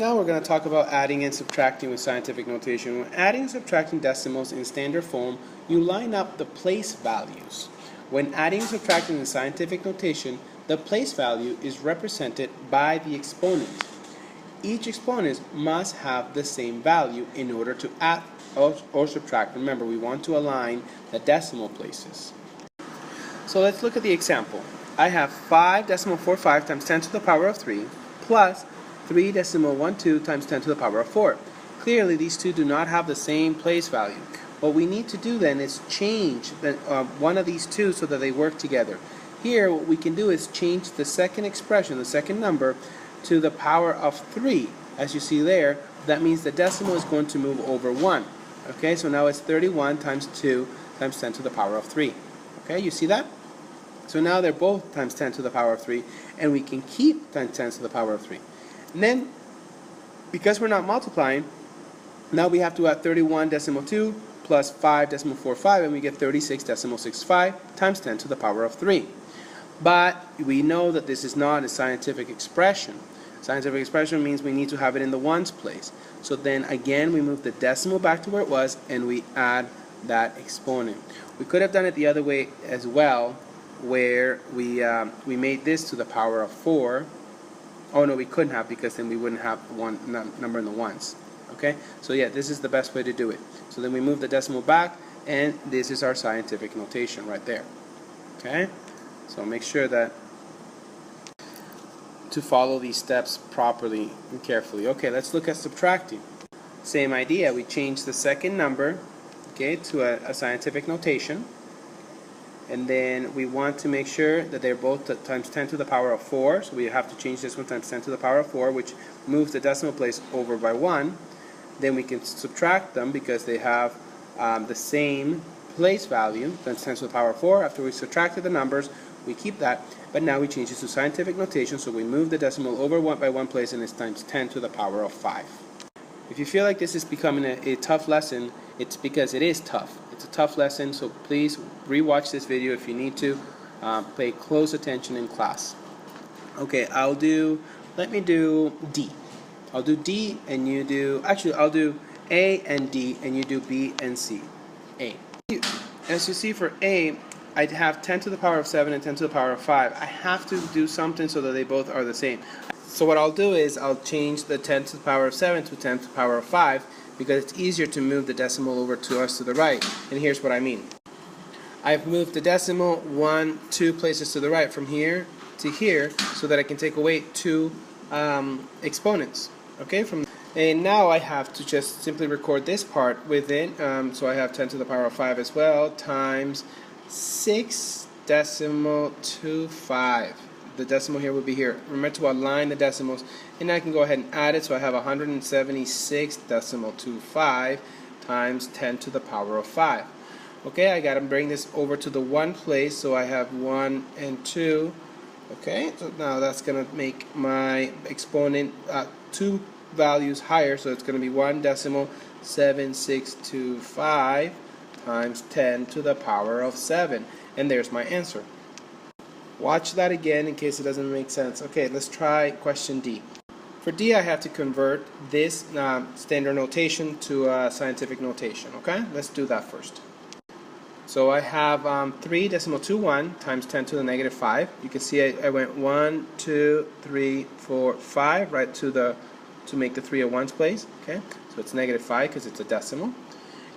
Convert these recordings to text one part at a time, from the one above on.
Now we're going to talk about adding and subtracting with scientific notation. When adding and subtracting decimals in standard form, you line up the place values. When adding and subtracting in scientific notation, the place value is represented by the exponent. Each exponent must have the same value in order to add or subtract. Remember, we want to align the decimal places. So let's look at the example. I have 5.45 times 10 to the power of 3 plus 3.12 times 10 to the power of 4. Clearly, these two do not have the same place value. What we need to do then is change one of these two so that they work together. Here, what we can do is change the second expression, the second number, to the power of 3. As you see there, that means the decimal is going to move over 1. Okay, so now it's 31 times 2 times 10 to the power of 3. Okay, you see that? So now they're both times 10 to the power of 3, and we can keep times 10 to the power of 3. And then, because we're not multiplying, now we have to add 31.2 plus 5.45, and we get 36.65 times 10 to the power of 3. But we know that this is not a scientific expression. Scientific expression means we need to have it in the ones place. So then again, we move the decimal back to where it was, and we add that exponent. We could have done it the other way as well, where we made this to the power of 4. Oh no, we couldn't have, because then we wouldn't have one number in the ones. Okay, so yeah, this is the best way to do it. So then we move the decimal back, and this is our scientific notation right there. Okay, so make sure that to follow these steps properly and carefully. Okay, let's look at subtracting. Same idea. We change the second number, okay, to a scientific notation. And then we want to make sure that they're both times 10 to the power of 4. So we have to change this one times 10 to the power of 4, which moves the decimal place over by 1. Then we can subtract them because they have the same place value, times 10 to the power of 4. After we subtracted the numbers, we keep that. But now we change this to scientific notation, so we move the decimal over by 1 place, and it's times 10 to the power of 5. If you feel like this is becoming a tough lesson, it's because it is tough. It's a tough lesson, so please rewatch this video if you need to. Pay close attention in class. Okay, let me do D. I'll do D and you do, actually I'll do A and D and you do B and C. A. As you see for A, I'd have 10 to the power of 7 and 10 to the power of 5. I have to do something so that they both are the same. So what I'll do is I'll change the 10 to the power of 7 to 10 to the power of 5 because it's easier to move the decimal over to us to the right. And here's what I mean. I've moved the decimal 2 places to the right from here to here so that I can take away 2 exponents. Okay, and now I have to just simply record this part within, so I have 10 to the power of 5 as well, times 6.25. The decimal here would be here. Remember to align the decimals, and I can go ahead and add it, so I have 176.25 times 10 to the power of 5. Okay, I got to bring this over to the 1 place, so I have 1 and 2. Okay, so now that's going to make my exponent 2 values higher, so it's going to be 1.7625 times 10 to the power of 7. And there's my answer. Watch that again in case it doesn't make sense. Okay, let's try question D. For D, I have to convert this standard notation to scientific notation. Okay, let's do that first. So I have 3.21 times 10 to the negative 5. You can see I went 1, 2, 3, 4, 5 right to make the 3 at ones place. Okay, so it's negative 5 because it's a decimal.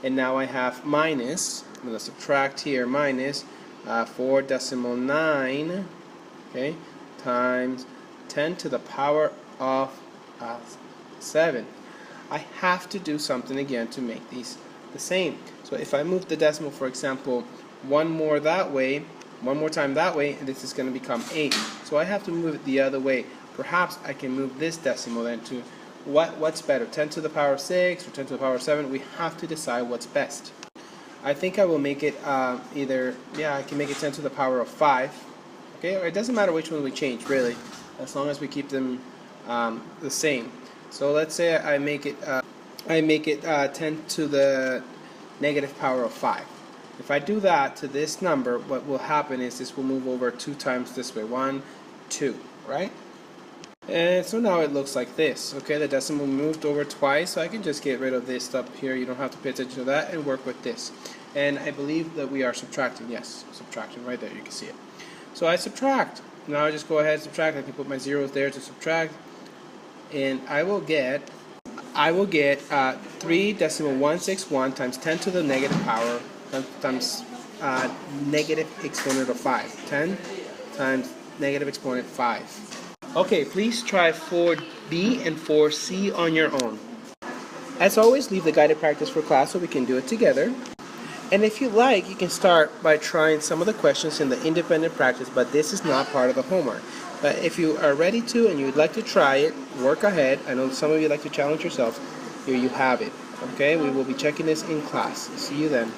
And now I have minus, I'm going to subtract here, minus 4.9, okay, times 10 to the power of 7. I have to do something again to make these the same. So if I move the decimal, for example, one more time that way, and this is going to become 8. So I have to move it the other way. Perhaps I can move this decimal then to what's better, 10 to the power of 6 or 10 to the power of 7? We have to decide what's best. I think I will make it I can make it 10 to the power of 5. Okay, or it doesn't matter which one we change, really, as long as we keep them the same. So let's say I make it 10 to the negative power of 5. If I do that to this number, what will happen is this will move over 2 times this way. 1, 2, right? And so now it looks like this. Okay, the decimal moved over twice, so I can just get rid of this stuff here. You don't have to pay attention to that and work with this. And I believe that we are subtracting. Yes, subtraction right there. You can see it. So I subtract. Now I just go ahead and subtract. I can put my zeros there to subtract, and I will get 3.161 times 10 to the negative power times negative exponent of 5. 10 times negative exponent 5. Okay, please try 4B and 4C on your own. As always, leave the guided practice for class so we can do it together. And if you like, you can start by trying some of the questions in the independent practice, but this is not part of the homework. But if you are ready to and you would like to try it, work ahead. I know some of you like to challenge yourself. Here you have it. Okay, we will be checking this in class. See you then.